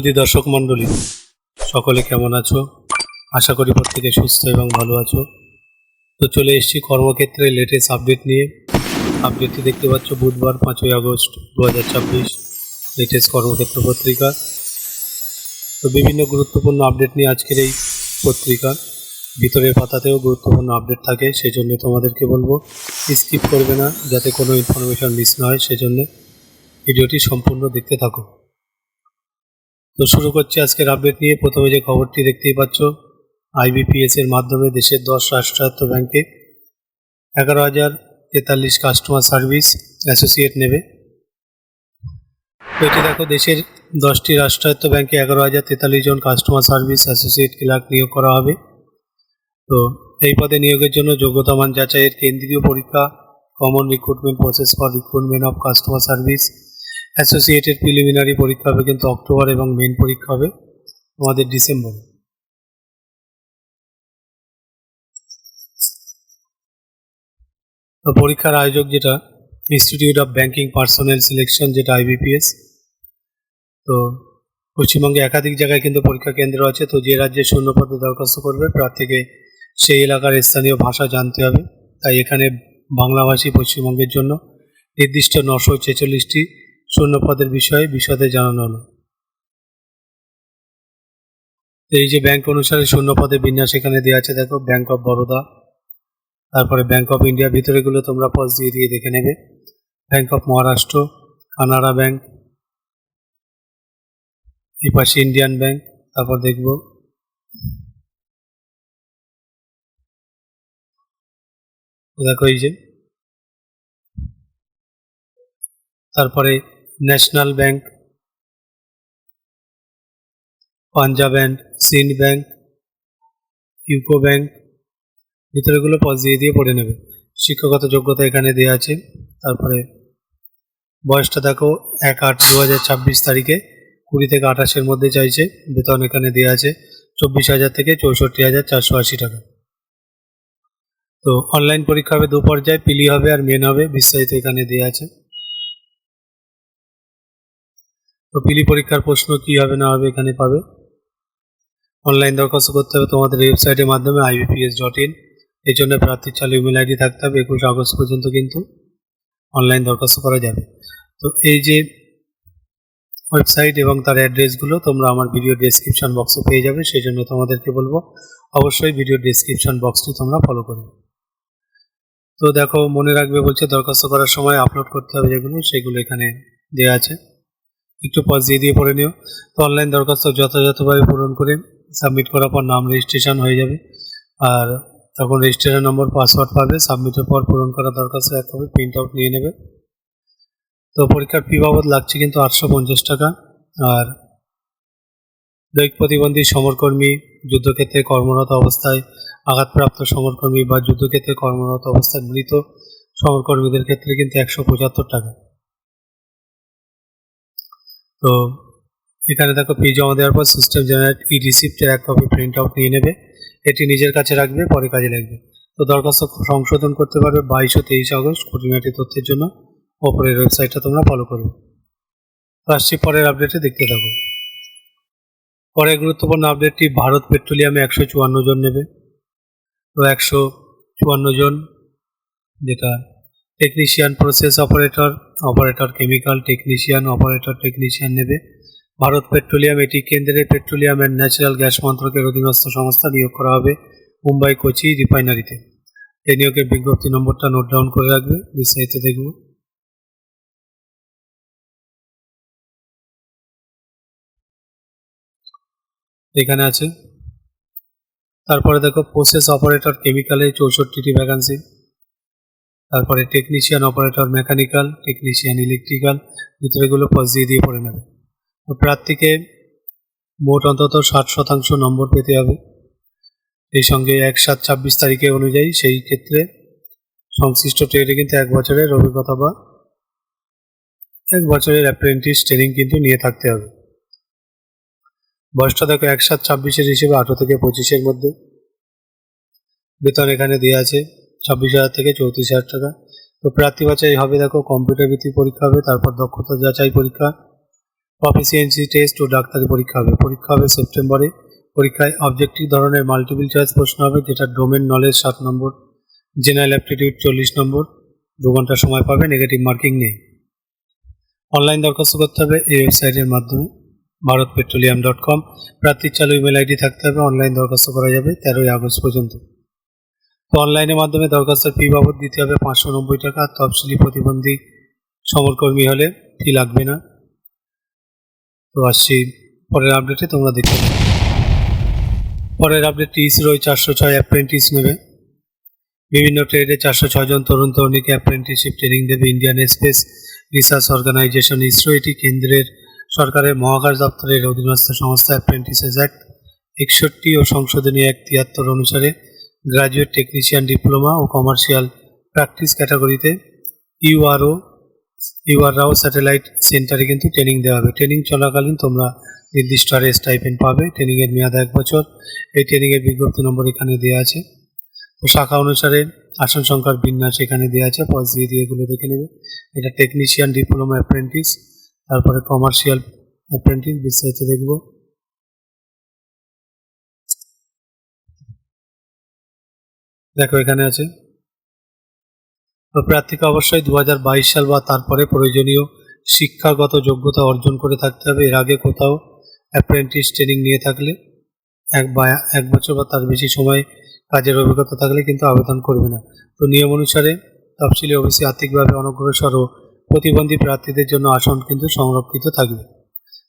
সুধী দর্শক মণ্ডলী, সকলে কেমন আছো? আশা করি প্রত্যেকে সুস্থ এবং ভালো আছো। তো চলে এসেছি কর্মক্ষেত্রে লেটেস্ট আপডেট নিয়ে। আপডেটটি দেখতে পাচ্ছ বুধবার 5ই আগস্ট 2026 লেটেস্ট কর্মক্ষেত্র পত্রিকা। তো বিভিন্ন গুরুত্বপূর্ণ আপডেট নিয়ে আজকের এই পত্রিকা। ভিতরের পাতাতেও গুরুত্বপূর্ণ আপডেট থাকে, সেজন্য তোমাদেরকে বলবো স্কিপ করবে না, যাতে কোনো ইনফরমেশন মিস না হয়। সেজন্য ভিডিওটি সম্পূর্ণ দেখতে থাকো। তো শুরু করছি আজকের আপডেট নিয়ে। প্রথমে যে খবরটি দেখতেই পাচ্ছ, আইবিপিএস এর মাধ্যমে দেশের 10 রাষ্ট্রায়ত্ত ব্যাংকে 11,043 কাস্টমার সার্ভিস অ্যাসোসিয়েট নেবে। তো এটি দেখো, দেশের 10টি রাষ্ট্রায়ত্ত ব্যাংকে 11,043 জন কাস্টমার সার্ভিস অ্যাসোসিয়েট ক্লার্ক নিয়োগ করা হবে। তো এই পদে নিয়োগের জন্য যোগ্যতা মান যাচাইয়ের কেন্দ্রীয় পরীক্ষা common recruitment process for recruitment of customer service associated preliminary পরীক্ষা হবে কিন্তু অক্টোবর, এবং মেন পরীক্ষা হবে আমাদের ডিসেম্বর। তো পরীক্ষার আয়োজক যেটা institute of banking personnel selection, যেটা আইবিপিএস। তো পশ্চিমবঙ্গে একাধিক জায়গায় কিন্তু পরীক্ষা কেন্দ্র আছে। তো যে রাজ্যে শূন্যপদে দরখাস্ত করবে প্রার্থীকে সেই এলাকার স্থানীয় ভাষা জানতে হবে। তাই এখানে বাংলাভাষী পশ্চিমবঙ্গের জন্য নির্দিষ্ট 946টি শূন্যপদের বিষয়ে বিশদে জানানো হলো। তো এই যে ব্যাংক অনুসারে শূন্যপদের বিন্যাস এখানে দেওয়া আছে, দেখো ব্যাংক অফ বরোদা, তারপরে ব্যাংক অফ ইন্ডিয়া, ভিতরেগুলো তোমরা পজ দিয়ে দিয়ে দেখে নেবে। Bank of Maharashtra, Canara bank, এই পাশে ইন্ডিয়ান ব্যাংক। তারপর দেখব দেখো এই যে, তারপরে national bank, Punjab and Sind bank, UCO bank, ভিতরেগুলো পজ দিয়ে দিয়ে পড়ে নেবে। শিক্ষাগত যোগ্যতা এখানে দেওয়া আছে। তারপরে বয়সটা দেখো 1/8/2026 তারিখে 20 থেকে 28-এর মধ্যে চাইছে। বেতন এখানে দেওয়া আছে 24,000 থেকে 64,480 টাকা। তো অনলাইন পরীক্ষা হবে 2 পর্যায়ে, পিলি হবে আর মেন হবে, বিস্তারিত এখানে দেওয়া আছে। তো পিলি পরীক্ষার প্রশ্ন কি হবে না হবে এখানে পাবে। অনলাইন দরখাস্ত করতে হবে তোমাদের ওয়েবসাইটের মাধ্যমে ibps.in। এই জন্য প্রার্থীর চালু ইমেল আইডি থাকতে হবে। 21 আগস্ট পর্যন্ত কিন্তু অনলাইন দরখাস্ত করা যাবে। তো এই যে ওয়েবসাইট এবং তার অ্যাড্রেসগুলো তোমরা আমার ভিডিও ডেসক্রিপশন বক্সে পেয়ে যাবে। সেই জন্য তোমাদেরকে বলবো অবশ্যই ভিডিও ডেসক্রিপশন বক্সটি তোমরা ফলো করবে। তো দেখো, মনে রাখবে বলছে দরখাস্ত করার সময় আপলোড করতে হবে যেগুলো, সেগুলো এখানে দেওয়া আছে, একটু পজ দিয়ে দিয়ে পড়ে নিও। তো অনলাইন দরখাস্ত যথাযথভাবে পূরণ করে সাবমিট করার পর নাম রেজিস্ট্রেশন হয়ে যাবে, আর তখন রেজিস্ট্রেশন নম্বর পাসওয়ার্ড পাবে। সাবমিটের পর পূরণ করা দরখাস্তের এক কপি প্রিন্ট আউট নিয়ে নেবে। তো পরীক্ষার ফি বাবদ লাগছে কিন্তু 850 টাকা। আর দৈহিক প্রতিবন্ধী সমরকর্মী, যুদ্ধক্ষেত্রে কর্মরত অবস্থায় আঘাতপ্রাপ্ত সমরকর্মী বা যুদ্ধক্ষেত্রে কর্মরত অবস্থায় মৃত সমরকর্মীদের ক্ষেত্রে কিন্তু 175 টাকা। তো এখানে দেখো, ফি জমা দেওয়ার পর সিস্টেম জেনারেট ই রিসিপ্টের এক কপি প্রিন্ট আউট নিয়ে নেবে। এটি নিজের কাছে রাখবে, পরে কাজে লাগবে। তো দরখাস্ত সংশোধন করতে পারবে 22 ও 23 আগস্ট। খুঁটিনাটি তথ্যের জন্য ওপরের ওয়েবসাইটটা তোমরা ফলো করবে। তো আসছি পরের আপডেটে, দেখতে থাকো। পরের গুরুত্বপূর্ণ আপডেটটি, ভারত পেট্রোলিয়ামে 154 জন নেবে। তো 154 জন, যেটা technician, process operator, operator chemical, technician, operator technician নেবে ভারত পেট্রোলিয়াম। এটি কেন্দ্রের পেট্রোলিয়াম অ্যান্ড ন্যাচারাল গ্যাস মন্ত্রকের অধীনস্থ সংস্থা। নিয়োগ করা হবে মুম্বাই কোচি রিফাইনারিতে। এই নিয়োগের বিজ্ঞপ্তি নম্বরটা নোট ডাউন করে রাখবে, বিস্তারিত দেখব। এখানে আছে। তারপরে দেখো, প্রসেস অপারেটর কেমিক্যালে 64টি ভ্যাকান্সি। তারপরে technician operator mechanical, technician electrical, ভিতরেগুলো পজ দিয়ে দিয়ে পড়ে নেবে। তো প্রার্থীকে মোট অন্তত 60% নম্বর পেতে হবে। এই সঙ্গে 1/7/26 তারিখে অনুযায়ী সেই ক্ষেত্রে সংশ্লিষ্ট ট্রেডে কিন্তু 1 বছরের অভিজ্ঞতা বা 1 বছরের অ্যাপ্রেন্টিস ট্রেনিং কিন্তু নিয়ে থাকতে হবে। বয়সটা দেখো 1/7/26 হিসেবে 18 থেকে 25-এর মধ্যে। বেতন এখানে দেওয়া আছে 26,000 থেকে 34,000 টাকা। তো প্রার্থী বাছাই হবে, দেখো কম্পিউটার ভিত্তিক পরীক্ষা হবে, তারপর দক্ষতা যাচাই পরীক্ষা, প্রফিসিয়েন্সি টেস্ট ও ডাক্তারি পরীক্ষা হবে সেপ্টেম্বরে। পরীক্ষায় অবজেক্টিভ ধরনের মাল্টিপল চয়েস প্রশ্ন হবে, যেটা ডোমেন নলেজ 7 নম্বর, জেনারেল অ্যাপটিটিউড 40 নম্বর। 2 ঘন্টা সময় পাবে, নেগেটিভ মার্কিং নেই। অনলাইন দরখাস্ত করতে হবে এই ওয়েবসাইটের মাধ্যমে, bharatpetroleum.com। প্রার্থীর চালু ইমেল আইডি থাকতে হবে। অনলাইন দরখাস্ত করা যাবে 13ই আগস্ট পর্যন্ত। তো অনলাইনের মাধ্যমে দরখাস্তের ফি বাবদ দিতে হবে 590 টাকা। তফসিলি প্রতিবন্ধী সমরকর্মী হলে ফি লাগবে না। তো আসছি পরের আপডেটে, তোমরা দেখতে পাবে। পরের আপডেটটি ইসরোয় 406 অ্যাপ্রেন্টিস নেবে। বিভিন্ন ট্রেডে 406 জন তরুণ তরুণীকে অ্যাপ্রেন্টিসশিপ ট্রেনিং দেবে Indian space research organisation ISRO. এটি কেন্দ্রের সরকারের মহাকাশ দপ্তরের অধীনস্থ সংস্থা। অ্যাপ্রেন্টিসেস অ্যাক্ট 61 ও সংশোধনী অ্যাক্ট 73 অনুসারে গ্রাজুয়েট টেকনিশিয়ান, ডিপ্লোমা ও কমার্শিয়াল প্র্যাকটিস ক্যাটাগরিতে ইউআররাও স্যাটেলাইট সেন্টারে কিন্তু ট্রেনিং দেওয়া হবে। ট্রেনিং চলাকালীন তোমরা নির্দিষ্ট হারে স্টাইপেন্ড পাবে। ট্রেনিংয়ের মেয়াদ 1 বছর। এই ট্রেনিংয়ের বিজ্ঞপ্তি নম্বর এখানে দেওয়া আছে। তো শাখা অনুসারে আসন সংখ্যার বিন্যাস এখানে দেওয়া আছে, পজ দিয়ে এগুলো দেখে নেবে। এটা টেকনিশিয়ান, ডিপ্লোমা অ্যাপ্রেন্টিস, তারপরে কমার্শিয়াল অ্যাপ্রেন্টিস, বিস্তারিত দেখব। দেখো এখানে আছে। তো প্রার্থীকে অবশ্যই 2022 সাল বা তারপরে প্রয়োজনীয় শিক্ষাগত যোগ্যতা অর্জন করে থাকতে হবে। এর আগে কোথাও অ্যাপ্রেন্টিস ট্রেনিং নিয়ে থাকলে, 1 বছর বা তার বেশি সময় কাজের অভিজ্ঞতা থাকলে কিন্তু আবেদন করবে না। তো নিয়ম অনুসারে তফসিলি ওবিসি, আর্থিকভাবে অনগ্রসর ও প্রতিবন্ধী প্রার্থীদের জন্য আসন কিন্তু সংরক্ষিত থাকবে।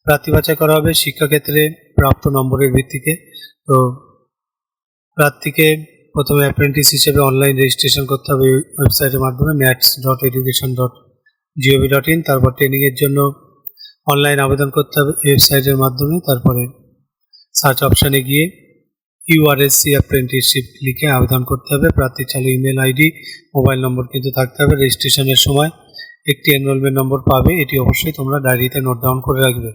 প্রার্থী বাছাই করা হবে শিক্ষাক্ষেত্রে প্রাপ্ত নম্বরের ভিত্তিতে। তো প্রার্থীকে প্রথমে অ্যাপ্রেন্টিস হিসেবে অনলাইন রেজিস্ট্রেশন করতে হবে ওয়েবসাইটের মাধ্যমে nats.education.gov.in। তারপর ট্রেনিংয়ের জন্য অনলাইন আবেদন করতে হবে ওয়েবসাইটের মাধ্যমে। তারপরে সার্চ অপশানে গিয়ে ইউআরএসসি অ্যাপ্রেন্টিসশিপ লিখে আবেদন করতে হবে। প্রার্থীর চালু ইমেল আইডি, মোবাইল নম্বর কিন্তু থাকতে হবে। রেজিস্ট্রেশনের সময় একটি এনরোলমেন্ট নম্বর পাবে, এটি অবশ্যই তোমরা ডায়েরিতে নোট ডাউন করে রাখবে।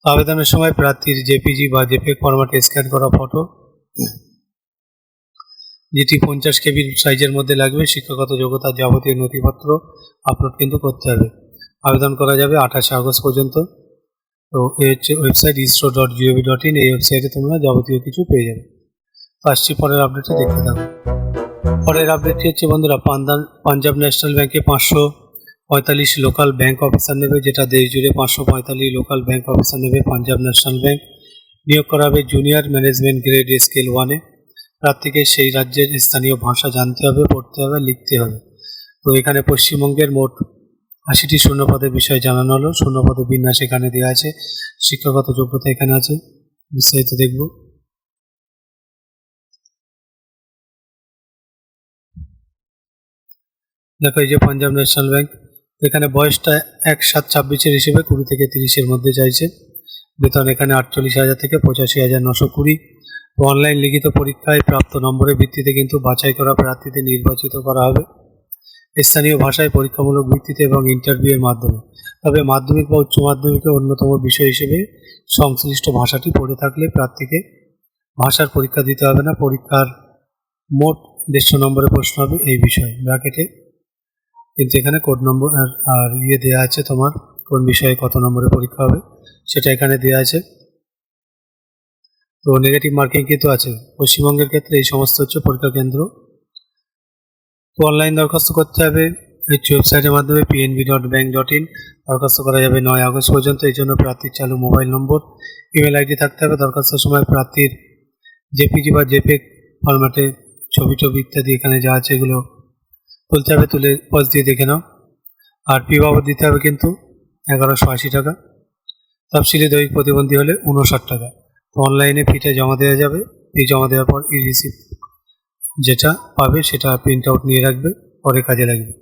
আবেদনের সময় প্রার্থীর জেপিজি বা জেপিইজি ফরম্যাটে স্ক্যান করা ফটো, যেটি 50 KB সাইজের মধ্যে লাগবে। শিক্ষাগত যোগ্যতার যাবতীয় নথিপত্র আপলোড কিন্তু করতে হবে। আবেদন করা যাবে 28 আগস্ট পর্যন্ত। তো এই হচ্ছে ওয়েবসাইট isro.gov.in। এই ওয়েবসাইটে তোমরা যাবতীয় কিছু পেয়ে যাবে। আসছি পরের আপডেটে, দেখতে থাকো। পরের আপডেটটি হচ্ছে বন্ধুরা, পাঞ্জাব ন্যাশনাল ব্যাংকে 545 লোকাল ব্যাংক অফিসার নেবে, যেটা দেশ জুড়ে 545 লোকাল ব্যাংক অফিসার নেবে পাঞ্জাব ন্যাশনাল ব্যাংক। নিয়োগ করা হবে জুনিয়র ম্যানেজমেন্ট গ্রেড স্কেল 1-এ। প্রার্থীকে সেই রাজ্যের স্থানীয় ভাষা জানতে হবে, পড়তে হবে, লিখতে হবে। তো এখানে পশ্চিমবঙ্গের মোট 80টি শূন্যপদের বিষয়ে জানানো হলো। শূন্যপদের বিন্যাস এখানে দেওয়া আছে। শিক্ষাগত যোগ্যতা এখানে আছে, বিস্তারিত দেখব। দেখো এই যে পাঞ্জাব ন্যাশনাল ব্যাংক, এখানে বয়সটা 1/7/26 হিসেবে 20 থেকে 30-এর মধ্যে চাইছে। বেতন এখানে 48,000 থেকে 85,920। অনলাইন লিখিত পরীক্ষায় প্রাপ্ত নম্বরের ভিত্তিতে কিন্তু বাছাই করা প্রার্থীদের নির্বাচিত করা হবে স্থানীয় ভাষায় পরীক্ষামূলক ভিত্তিতে এবং ইন্টারভিউয়ের মাধ্যমে। তবে মাধ্যমিক বা উচ্চ মাধ্যমিকে অন্যতম বিষয় হিসেবে সংশ্লিষ্ট ভাষাটি পড়ে থাকলে প্রার্থীকে ভাষার পরীক্ষা দিতে হবে না। পরীক্ষার মোট 150 নম্বরের প্রশ্ন হবে এই বিষয়ে, ব্র্যাকেটে কিন্তু এখানে কোড নম্বর আর দেওয়া আছে, তোমার কোন বিষয়ে কত নম্বরের পরীক্ষা হবে সেটা এখানে দেওয়া আছে। তো নেগেটিভ মার্কিং কিন্তু আছে। পশ্চিমবঙ্গের ক্ষেত্রে এই সমস্ত হচ্ছে পরীক্ষা কেন্দ্র। তো অনলাইন দরখাস্ত করতে হবে ওয়েবসাইটের মাধ্যমে pnb.bank.in। দরখাস্ত করা যাবে 9 আগস্ট পর্যন্ত। এই জন্য প্রার্থীর চালু মোবাইল নম্বর, ইমেল আইডি থাকতে হবে। দরখাস্তের সময় প্রার্থীর জেপিজি বা জেপেগ ফরম্যাটে ছবি ইত্যাদি এখানে যা আছে এগুলো তুলতে হবে, তুলে পজ দিয়ে দেখে নাও। আর ফি বাবদ দিতে হবে কিন্তু 1180 টাকা। তফসিলি দৈহিক প্রতিবন্ধী হলে 59 টাকা। তো অনলাইনে ফিটা জমা দেওয়া যাবে। ফি জমা দেওয়ার পর ই রিসিপ্ট যেটা পাবে সেটা প্রিন্ট আউট নিয়ে রাখবে, পরে কাজে লাগবে।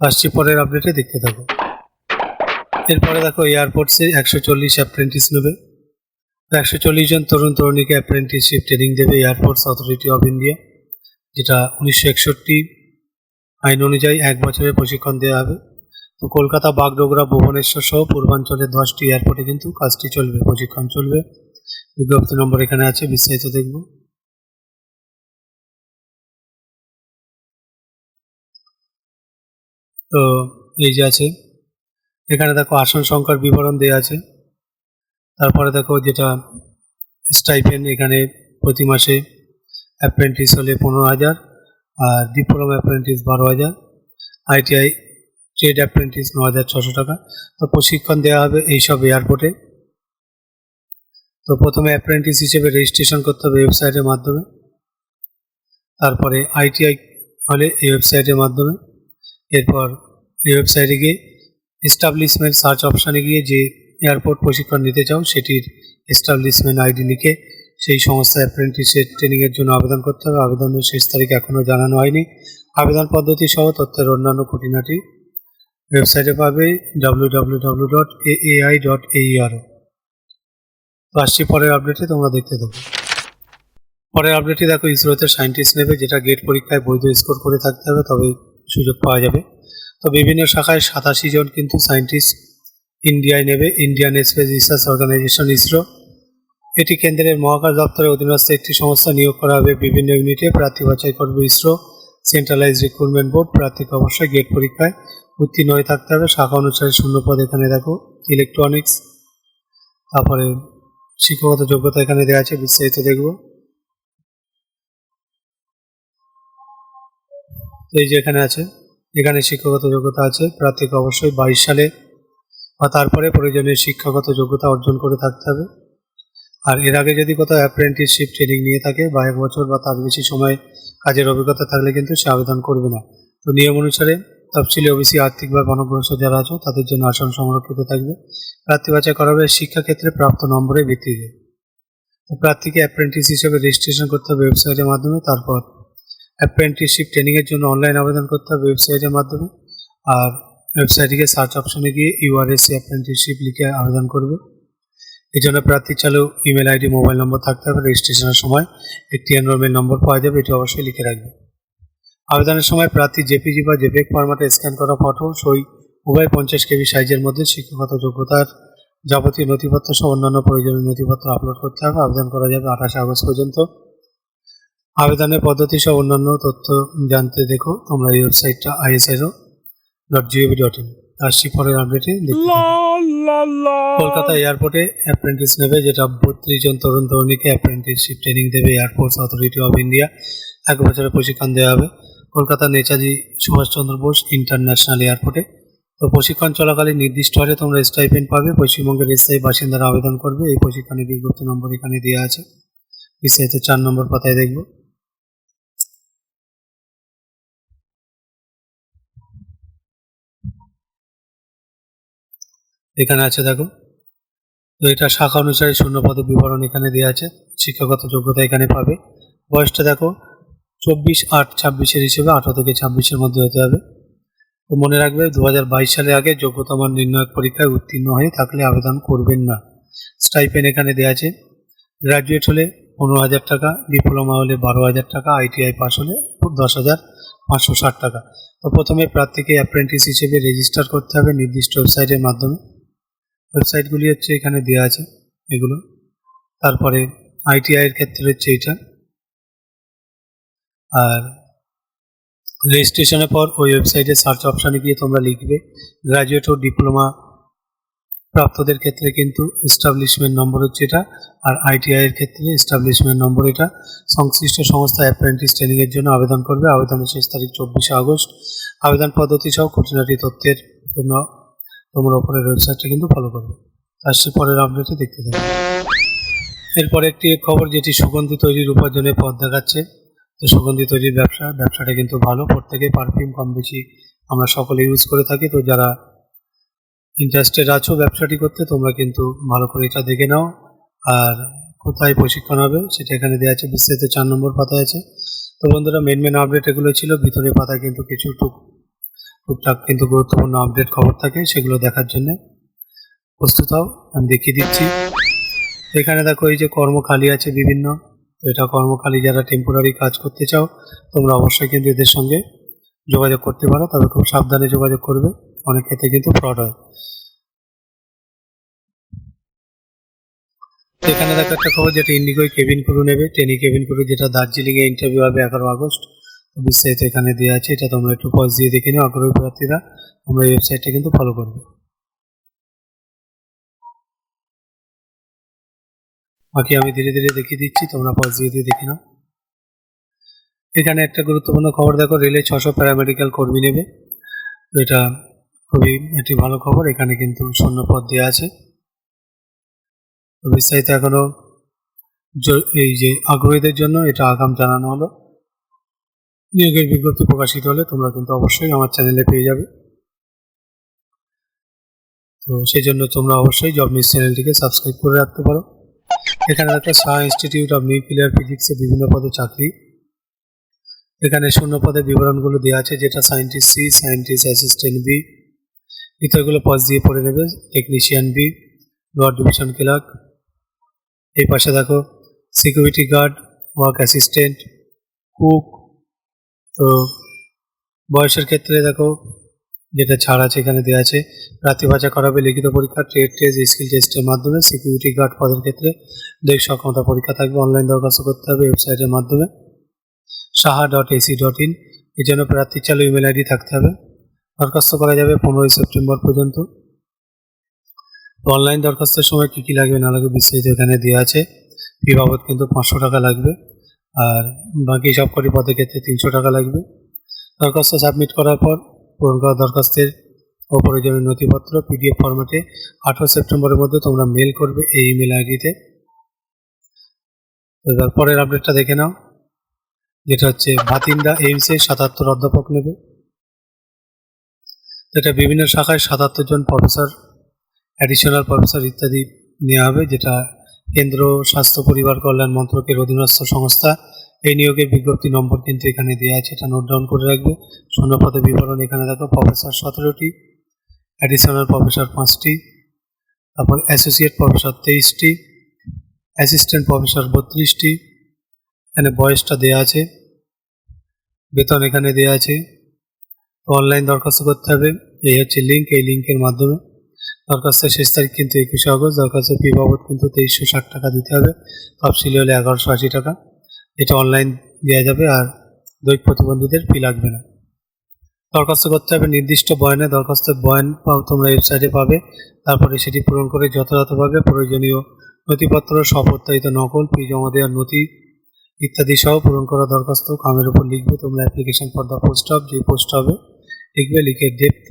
আসছি পরের আপডেটে, দেখতে থাকো। এরপরে দেখো এয়ারপোর্টসে 140 অ্যাপ্রেন্টিস নেবে। 140 জন তরুণ তরুণীকে অ্যাপ্রেন্টিসশিপ ট্রেনিং দেবে এয়ারফোর্স অথরিটি অফ ইন্ডিয়া, যেটা 1961 আইন অনুযায়ী 1 বছরের প্রশিক্ষণ দেওয়া হবে। তো কলকাতা, বাগডোগরা, ভুবনেশ্বর সহ পূর্বাঞ্চলের 10টি এয়ারপোর্টে কিন্তু কাজটি চলবে, প্রশিক্ষণ চলবে। বিজ্ঞপ্তি নম্বর এখানে আছে, বিস্তারিত দেখব। তো এই যে আছে, এখানে দেখো আসন সংখ্যার বিবরণ দেওয়া আছে। তারপরে দেখো যেটা স্টাইপেন্ড, এখানে প্রতি মাসে অ্যাপ্রেন্টিস হলে 15,000, আর diploma apprentice 12,000, ITI trade apprentice 9,600 টাকা। তো প্রশিক্ষণ দেওয়া হবে এইসব এয়ারপোর্টে। তো প্রথমে অ্যাপ্রেন্টিস হিসেবে রেজিস্ট্রেশন করতে হবে ওয়েবসাইটের মাধ্যমে, তারপরে ITI হলে এই ওয়েবসাইটের মাধ্যমে। এরপর এই ওয়েবসাইটে গিয়ে এস্টাবলিশমেন্ট সার্চ অপশানে গিয়ে যে এয়ারপোর্ট প্রশিক্ষণ নিতে চাও সেটির এস্টাবলিশমেন্ট আইডি লিখে সেই সংস্থা অ্যাপ্রেন্টিসের ট্রেনিংয়ের জন্য আবেদন করতে হবে। আবেদনের শেষ তারিখ এখনও জানানো হয়নি। আবেদন পদ্ধতি সহ তথ্যের অন্যান্য খুঁটিনাটি ওয়েবসাইটে পাবে www.aai.aer। তো আসছি পরের আপডেটে, তোমরা দেখতে থাকো। পরের আপডেটে দেখো ইসরোতে সায়েন্টিস্ট নেবে, যেটা গেট পরীক্ষায় বৈধ স্কোর করে থাকতে হবে, তবে সুযোগ পাওয়া যাবে। তো বিভিন্ন শাখায় 87 জন কিন্তু সায়েন্টিস্ট ইন্ডিয়ায় নেবে Indian space research organisation ISRO. এটি কেন্দ্রের মহাকাশ দপ্তরের অধীনস্থ একটি সংস্থা। নিয়োগ করা হবে বিভিন্ন ইউনিটে। প্রার্থী বাছাই করবে ইসরো সেন্ট্রালাইজ রিক্রুটমেন্ট বোর্ড। প্রার্থীকে অবশ্যই গেট পরীক্ষায় উত্তীর্ণ হয়ে থাকতে হবে। শাখা অনুসারে শূন্যপদ এখানে দেখো ইলেকট্রনিক্স, তারপরে শিক্ষাগত যোগ্যতা এখানে দেওয়া আছে, বিস্তারিত দেখব। এই যে এখানে আছে, এখানে শিক্ষাগত যোগ্যতা আছে। প্রার্থীকে অবশ্যই 22 সালে বা তারপরে প্রয়োজনীয় শিক্ষাগত যোগ্যতা অর্জন করে থাকতে হবে। আর এর আগে যদি কোথাও অ্যাপ্রেন্টিসশিপ ট্রেনিং নিয়ে থাকে বা 1 বছর বা তার বেশি সময় কাজের অভিজ্ঞতা থাকলে কিন্তু সে আবেদন করবে না। তো নিয়ম অনুসারে তফসিলি ওবিসি আর্থিকভাবে অনগ্রসর যারা আছে তাদের জন্য আসন সংরক্ষিত থাকবে। প্রার্থী বাছাই করা হবে শিক্ষাক্ষেত্রে প্রাপ্ত নম্বরের ভিত্তিতে। তো প্রার্থীকে অ্যাপ্রেন্টিস হিসেবে রেজিস্ট্রেশন করতে হবে ওয়েবসাইটের মাধ্যমে। তারপর অ্যাপ্রেন্টিসশিপ ট্রেনিংয়ের জন্য অনলাইন আবেদন করতে হবে ওয়েবসাইটের মাধ্যমে। আর ওয়েবসাইটে সার্চ অপশনে গিয়ে URSC অ্যাপ্রেন্টিসশিপ লিখে আবেদন করবে। এই জন্য প্রার্থী চালু ইমেল আইডি, মোবাইল নম্বর থাকতে হবে। রেজিস্ট্রেশনের সময় একটি এনরোলমেন্ট নম্বর পাওয়া যাবে, এটি অবশ্যই লিখে রাখবে। আবেদনের সময় প্রার্থী JPG বা JPEG ফরম্যাটে স্ক্যান করা ফটো, সই উভয় 50 KB সাইজের মধ্যে শিক্ষাগত যোগ্যতার যাবতীয় নথিপত্র সহ অন্যান্য প্রয়োজনীয় নথিপত্র আপলোড করতে হবে। আবেদন করা যাবে 28 আগস্ট পর্যন্ত। আবেদনের পদ্ধতি সহ অন্যান্য তথ্য জানতে দেখো তোমরা এই ওয়েবসাইটটা isro.gov.in। আসছি পরের আপডেটে দেখতে পাবো। কলকাতা এয়ারপোর্টে অ্যাপ্রেন্টিস নেবে, যেটা 32 জন তরুণ তরুণীকে অ্যাপ্রেন্টিসশিপ ট্রেনিং দেবে এয়ারপোর্টস অথরিটি অফ ইন্ডিয়া। 1 বছরের প্রশিক্ষণ দেওয়া হবে কলকাতা নেতাজি সুভাষচন্দ্র বোস ইন্টারন্যাশনাল এয়ারপোর্টে। তো প্রশিক্ষণ চলাকালীন নির্দিষ্ট হারে তোমরা স্টাইপেন্ড পাবে। পশ্চিমবঙ্গের স্থায়ী বাসিন্দারা আবেদন করবে। এই প্রশিক্ষণের বিজ্ঞপ্তি নম্বর এখানে দেওয়া আছে, বিস্তারিত 4 নম্বর পাতায় দেখব। এখানে আছে দেখো। তো এটা শাখা অনুসারে শূন্যপদের বিবরণ এখানে দেওয়া আছে। শিক্ষাগত যোগ্যতা এখানে পাবে। বয়সটা দেখো 24/8/26 হিসেবে 18 থেকে 26-এর মধ্যে হতে হবে। তো মনে রাখবে 2022 সালের আগে যোগ্যতা মান নির্ণায়ক পরীক্ষায় উত্তীর্ণ হয়ে থাকলে আবেদন করবেন না। স্টাইপেন্ড এখানে দেওয়া আছে। গ্র্যাজুয়েট হলে 15,000 টাকা, ডিপ্লোমা হলে 12,000 টাকা, ITI পাস হলে 10,560 টাকা। তো প্রথমে প্রার্থীকে অ্যাপ্রেন্টিস হিসেবে রেজিস্টার করতে হবে নির্দিষ্ট ওয়েবসাইটের মাধ্যমে। ওয়েবসাইটগুলি হচ্ছে এখানে দেওয়া আছে এগুলো। তারপরে ITI এর ক্ষেত্রে হচ্ছে এটা। আর রেজিস্ট্রেশনের পর ওই ওয়েবসাইটে সার্চ অপশানে গিয়ে তোমরা লিখবে গ্র্যাজুয়েট ও ডিপ্লোমা প্রাপ্তদের ক্ষেত্রে কিন্তু এস্টাবলিশমেন্ট নম্বর হচ্ছে এটা, আর ITI এর ক্ষেত্রে এস্টাবলিশমেন্ট নম্বর এটা। সংশ্লিষ্ট সংস্থা অ্যাপ্রেন্টিস ট্রেনিংয়ের জন্য আবেদন করবে। আবেদনের শেষ তারিখ 24 আগস্ট। আবেদন পদ্ধতি সহ খুঁটিনাটি তথ্যের জন্য তোমরা ওপরের ওয়েবসাইটটা কিন্তু ফলো করবে। আসছি পরের আপডেটে দেখতে থাকবে। এরপরে একটি খবর, যেটি সুগন্ধি তৈরির উপার্জনের পথ দেখাচ্ছে। তো সুগন্ধি তৈরির ব্যবসাটা কিন্তু ভালো। প্রত্যেকেই পারফিউম কম বেশি আমরা সকলে ইউজ করে থাকি। তো যারা ইন্টারেস্টেড আছো ব্যবসাটি করতে, তোমরা কিন্তু ভালো করে এটা দেখে নাও। আর কোথায় প্রশিক্ষণ হবে সেটা এখানে দেওয়া আছে, বিস্তারিত 4 নম্বর পাতায় আছে। তো বন্ধুরা মেন আপডেট এগুলো ছিল। ভিতরের পাতায় কিন্তু কিছু টুকটাক কিন্তু গুরুত্বপূর্ণ আপডেট খবর থাকে, সেগুলো দেখার জন্য প্রস্তুত হও। আমি দেখিয়ে দিচ্ছি। এখানে দেখো এই যে কর্মখালি আছে বিভিন্ন। তো এটা কর্মখালি, যারা টেম্পোরারি কাজ করতে চাও তোমরা অবশ্যই কিন্তু এদের সঙ্গে যোগাযোগ করতে পারো, তবে খুব সাবধানে যোগাযোগ করবে, অনেক ক্ষেত্রে কিন্তু ফ্রড হয়। এখানে দেখো একটা খবর, যেটা ইন্ডিগোয় কেবিন ক্রু নেবে, ট্রেনি কেবিন ক্রু, যেটা দার্জিলিংয়ে ইন্টারভিউ হবে 11 আগস্ট। বিস্তারিত এখানে দেওয়া আছে, এটা তোমরা একটু পজ দিয়ে দেখে নিও। আগ্রহী প্রার্থীরা তোমরা এই ওয়েবসাইটটা কিন্তু ফলো করবে। বাকি আমি ধীরে ধীরে দেখিয়ে দিচ্ছি, তোমরা পজ দিয়ে দেখে নাও। এখানে একটা গুরুত্বপূর্ণ খবর দেখো, রেলে 600 প্যারামেডিক্যাল কর্মী নেবে। তো এটা খুবই একটি ভালো খবর। এখানে কিন্তু শূন্য পদ দেওয়া আছে। তো বিস্তারিত এখনো এই যে আগ্রহীদের জন্য এটা আগাম জানানো হলো। নিয়োগের বিজ্ঞপ্তি প্রকাশিত হলে তোমরা কিন্তু অবশ্যই আমার চ্যানেলে পেয়ে যাবে। তো সেই জন্য তোমরা অবশ্যই জব নিউজ চ্যানেলটিকে সাবস্ক্রাইব করে রাখতে পারো। এখানে দেখো শাহ ইনস্টিটিউট অফ নিউক্লিয়ার ফিজিক্সে বিভিন্ন পদে চাকরি। এখানে শূন্য পদের বিবরণগুলো দেওয়া আছে, যেটা scientist C, scientist assistant B, ভিতরগুলো পজ দিয়ে পড়ে নেবে। Technician B, lower division clerk. এই পাশে দেখো security guard, work assistant, cook. তো বয়সের ক্ষেত্রে দেখো যেটা ছাড় আছে এখানে দেওয়া আছে, প্রার্থী বাছাই করা হবে লিখিত পরীক্ষা, ট্রেড টেস্ট, স্কিল টেস্টের মাধ্যমে। সিকিউরিটি গার্ড পদের ক্ষেত্রে দৈহিক সক্ষমতা পরীক্ষা থাকবে। অনলাইন দরখাস্ত করতে হবে ওয়েবসাইটের মাধ্যমে saha.ac.in। এর জন্য প্রার্থীর চালু ইমেল আইডি থাকতে হবে। দরখাস্ত করা যাবে 15 সেপ্টেম্বর পর্যন্ত। অনলাইন দরখাস্তের সময় কী কী লাগবে না লাগবে বিস্তারিত এখানে দেওয়া আছে। ফি বাবদ কিন্তু 500 টাকা লাগবে, আর বাকি সব কটি পদের ক্ষেত্রে 300 টাকা লাগবে। দরখাস্ত সাবমিট করার পর পূরণ করা দরখাস্তের ও প্রয়োজনীয় নথিপত্র PDF ফরম্যাটে 18 সেপ্টেম্বরের মধ্যে তোমরা মেল করবে এই ইমেল আইডিতে। এবার পরের আপডেটটা দেখে নাও, যেটা হচ্ছে ভাতিন্দা এইমসে 77 অধ্যাপক নেবে। এটা বিভিন্ন শাখায় 77 জন প্রফেসর, অ্যাডিশনাল প্রফেসর ইত্যাদি নেওয়া হবে, যেটা কেন্দ্র স্বাস্থ্য পরিবার কল্যাণ মন্ত্রকের অধীনস্থ সংস্থা। এই নিয়োগের বিজ্ঞপ্তি নম্বর কিন্তু এখানে দেওয়া আছে, এটা নোট ডাউন করে রাখবে। শূন্য পদের বিবরণ এখানে দেখো, প্রফেসর 17টি, অ্যাডিশনাল প্রফেসর 5টি, তারপর অ্যাসোসিয়েট প্রফেসর 23টি, অ্যাসিস্ট্যান্ট প্রফেসর 32টি। এখানে বয়সটা দেওয়া আছে, বেতন এখানে দেওয়া আছে। অনলাইন দরখাস্ত করতে হবে, এই হচ্ছে লিঙ্ক, এই লিঙ্কের মাধ্যমে। দরখাস্তের শেষ তারিখ কিন্তু 21 আগস্ট। দরখাস্তের ফি বাবদ কিন্তু 2360 টাকা দিতে হবে, তফসিলি হলে 1180 টাকা। এটা অনলাইন দেওয়া যাবে, আর দৈহিক প্রতিবন্ধীদের ফি লাগবে না। দরখাস্ত করতে হবে নির্দিষ্ট বয়ানে। দরখাস্তের বয়ান তোমরা ওয়েবসাইটে পাবে, তারপরে সেটি পূরণ করে যথাযথভাবে প্রয়োজনীয় নথিপত্র, স্বপ্রত্যায়িত নকল, ফি জমা দেওয়ার নথি ইত্যাদি সহ পূরণ করা দরখাস্ত খামের উপর লিখবে তোমরা application for the post of, যে পোস্ট হবে লিখবে, লিখে ডেপ্থ,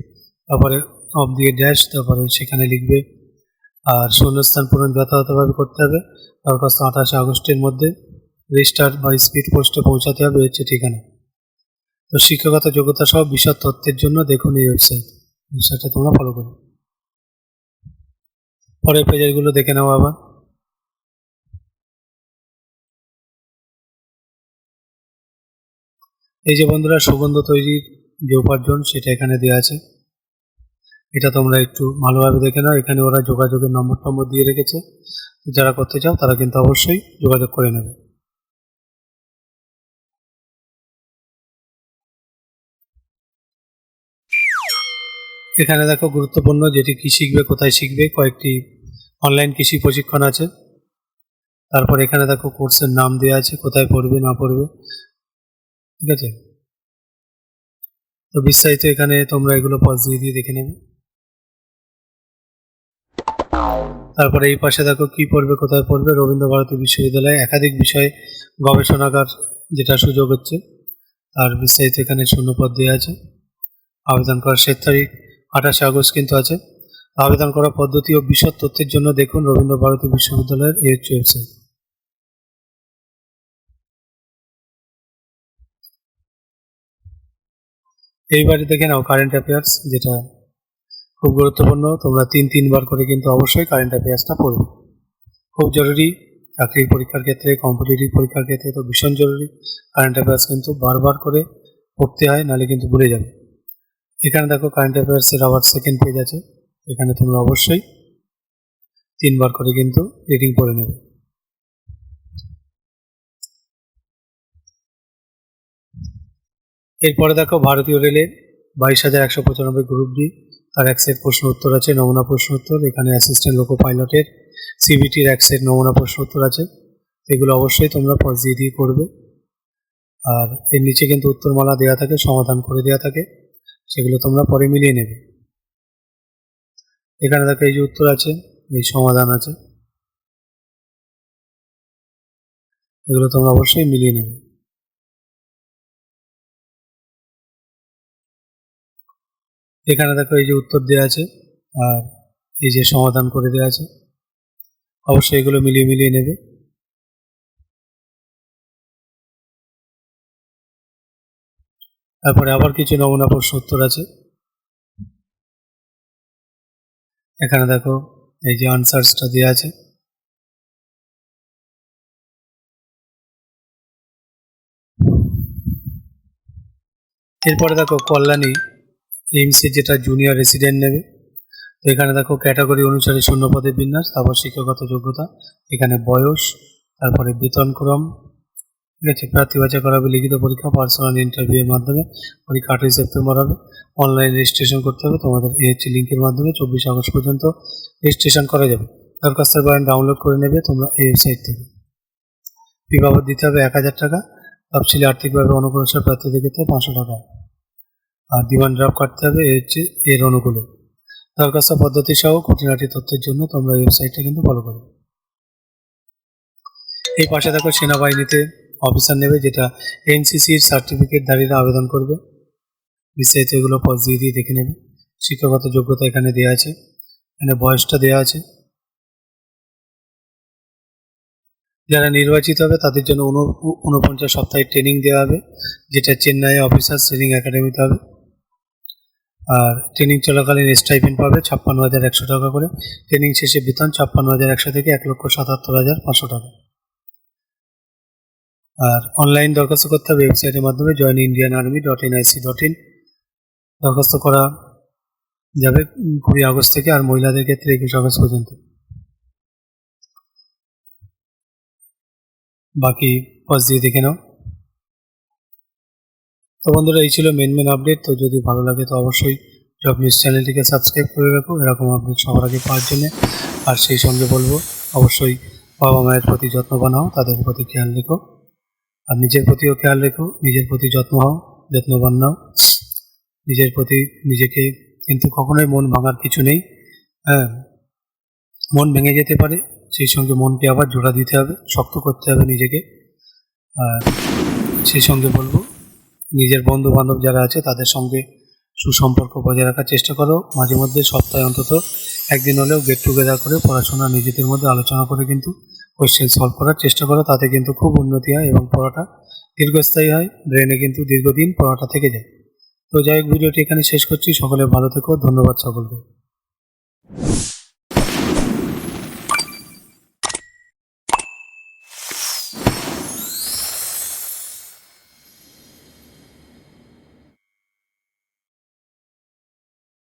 তারপরে অফ দিয়ে ড্যাশ, তারপরে সেখানে লিখবে। আর শূন্যস্থান পূরণ যথাযথভাবে করতে হবে। দরখাস্ত 28 আগস্টের মধ্যে রেজিস্টার বা স্পিড পোস্টে পৌঁছাতে হবে, হচ্ছে ঠিকানা। তো শিক্ষকতা যোগ্যতা সহ বিশদ তথ্যের জন্য দেখুন এই ওয়েবসাইটটা তোমরা ফলো করো। পরের পেজগুলো দেখে নাও আবার। এই যে বন্ধুরা, সুগন্ধ তৈরির যে উপার্জন সেটা এখানে দেওয়া আছে, এটা তোমরা একটু ভালোভাবে দেখে নাও। এখানে ওরা যোগাযোগের নম্বর দিয়ে রেখেছে, যারা করতে চাও তারা কিন্তু অবশ্যই যোগাযোগ করে নেবে। এখানে দেখো গুরুত্বপূর্ণ যেটি কি শিখবে, কোথায় শিখবে, কয়েকটি অনলাইন কৃষি প্রশিক্ষণ আছে। তারপর এখানে দেখো কোর্সের নাম দেওয়া আছে, কোথায় পড়বে না পড়বে, ঠিক আছে। তো বিস্তারিত এখানে তোমরা এগুলো পজ দিয়ে দেখে নেবে। তারপরে এই পাশে দেখো কি পড়বে, কোথায় পড়বে। রবীন্দ্র ভারতী বিশ্ববিদ্যালয়ে একাধিক বিষয়ে গবেষণাগার যেটা সুযোগ হচ্ছে, আর বিস্তারিত এখানে শূন্যপদ দেওয়া আছে। আবেদন করার শেষ তারিখ 28 আগস্ট কিন্তু আছে। আবেদন করার পদ্ধতি ও বিশদ তথ্যের জন্য দেখুন রবীন্দ্র ভারতী বিশ্ববিদ্যালয়ের এই ওয়েবসাইট। এইবারে দেখে নাও কারেন্ট অ্যাফেয়ার্স, যেটা খুব গুরুত্বপূর্ণ। তোমরা তিনবার করে কিন্তু অবশ্যই কারেন্ট অ্যাফেয়ার্সটা পড়বে, খুব জরুরি। চাকরির পরীক্ষার ক্ষেত্রে, কম্পিটিটিভ পরীক্ষার ক্ষেত্রে তো ভীষণ জরুরি। কারেন্ট অ্যাফেয়ার্স কিন্তু বারবার করে পড়তে হয়, নাহলে কিন্তু ভুলে যাবে। এখানে দেখো কারেন্ট অ্যাফেয়ার্সের আবার সেকেন্ড পেজ আছে, এখানে তোমরা অবশ্যই 3বার করে কিন্তু রিডিং পড়ে নেবে। এরপরে দেখো ভারতীয় রেলের 22,195 গ্রুপ ডি, তার এক সেট প্রশ্ন উত্তর আছে, নমুনা প্রশ্ন উত্তর। এখানে অ্যাসিস্ট্যান্ট লোকো পাইলটের CBTর এক সেট নমুনা প্রশ্ন উত্তর আছে, এগুলো অবশ্যই তোমরা পজ দিয়ে করবে। আর এর নিচে কিন্তু উত্তরমালা দেওয়া থাকে, সমাধান করে দেওয়া থাকে, সেগুলো তোমরা পরে মিলিয়ে নেবে। এখানে দেখো এই যে উত্তর আছে, এই সমাধান আছে। এগুলো তোমরা অবশ্যই মিলিয়ে নেবে। এখানে দেখো এই যে উত্তর দেওয়া আছে আর এই যে সমাধান করে দেওয়া আছে, অবশ্যই এগুলো মিলিয়ে নেবে। তারপরে আবার কিছু নমুনা প্রশ্ন উত্তর আছে। এখানে দেখো এই যে আনসারসটা দেওয়া আছে। এরপরে দেখো কল্যাণী এইমসে যেটা জুনিয়র রেসিডেন্ট নেবে। তো এখানে দেখো ক্যাটাগরি অনুসারে শূন্যপদের বিন্যাস, তারপর শিক্ষাগত যোগ্যতা, এখানে বয়স, তারপরে বেতনক্রম, ঠিক আছে। প্রার্থী বাছাই করা হবে লিখিত পরীক্ষা, পার্সোনাল ইন্টারভিউয়ের মাধ্যমে। পরীক্ষা 8ই সেপ্টেম্বর হবে। অনলাইন রেজিস্ট্রেশন করতে হবে তোমাদের এই হচ্ছে লিঙ্কের মাধ্যমে। 24 আগস্ট পর্যন্ত রেজিস্ট্রেশন করা যাবে। দরখাস্তের বয়ান ডাউনলোড করে নেবে তোমরা এই ওয়েবসাইট থেকে। ফি বাবদ দিতে হবে 1000 টাকা। তফসিলি আর্থিকভাবে অনুগ্রসর প্রার্থীদের ক্ষেত্রে 500 টাকা। আর ডিমান্ড ড্রাফট কাটতে হবে এই হচ্ছে এর অনুকূলে। দরখাস্ত পদ্ধতি সহ খুঁটিনাটি তথ্যের জন্য তোমরা এই ওয়েবসাইটটা কিন্তু ফলো করো। এই পাশে দেখো সেনাবাহিনীতে অফিসার নেবে, যেটা এনসিসির সার্টিফিকেটধারীরা আবেদন করবে। বিস্তারিত এগুলো পজ দিয়ে দেখে নেবে। শিক্ষাগত যোগ্যতা এখানে দেওয়া আছে, এখানে বয়সটা দেওয়া আছে। যারা নির্বাচিত হবে তাদের জন্য 49 সপ্তাহের ট্রেনিং দেওয়া হবে, যেটা চেন্নাই অফিসার ট্রেনিং একাডেমিতে হবে। আর ট্রেনিং চলাকালীন স্টাইপেন্ড পাবে 56,100 টাকা করে। ট্রেনিং শেষে বেতন 56,100 থেকে 1,77,500 টাকা। আর অনলাইন দরখাস্ত করতে হবে ওয়েবসাইটের মাধ্যমে joinindianarmy.nic.in। দরখাস্ত করা যাবে 20 আগস্ট থেকে, আর মহিলাদের ক্ষেত্রে 21 আগস্ট পর্যন্ত। বাকি পজ দিয়ে দেখে নাও। তো বন্ধুরা, এই ছিল মেন আপডেট। তো যদি ভালো লাগে তো অবশ্যই জব নিউজ চ্যানেলটিকে সাবস্ক্রাইব করে রাখো এরকম আপডেট সবার আগে পাওয়ার জন্য। আর সেই সঙ্গে বলবো অবশ্যই বাবা মায়ের প্রতি যত্নবান হও, তাদের প্রতি খেয়াল রেখো, আর নিজের প্রতিও খেয়াল রেখো। নিজের প্রতি যত্নবান নাও নিজের প্রতি নিজেকে। কিন্তু কখনোই মন ভাঙার কিছু নেই। হ্যাঁ, মন ভেঙে যেতে পারে, সেই সঙ্গে মনকে আবার জোড়া দিতে হবে, শক্ত করতে হবে নিজেকে। আর সেই সঙ্গে বলবো নিজের বন্ধু বান্ধব যারা আছে তাদের সঙ্গে সুসম্পর্ক বজায় রাখার চেষ্টা করো। মাঝে মধ্যে সপ্তাহে অন্তত একদিন হলেও গেট টুগেদার করে পড়াশোনা নিজেদের মধ্যে আলোচনা করে কিন্তু কোয়েশ্চেন সলভ করার চেষ্টা করো। তাতে কিন্তু খুব উন্নতি হয় এবং পড়াটা দীর্ঘস্থায়ী হয়, ব্রেনে কিন্তু দীর্ঘদিন পড়াটা থেকে যায়। তো যাই হোক, ভিডিওটি এখানে শেষ করছি। সকলে ভালো থেকো, ধন্যবাদ সকলকে।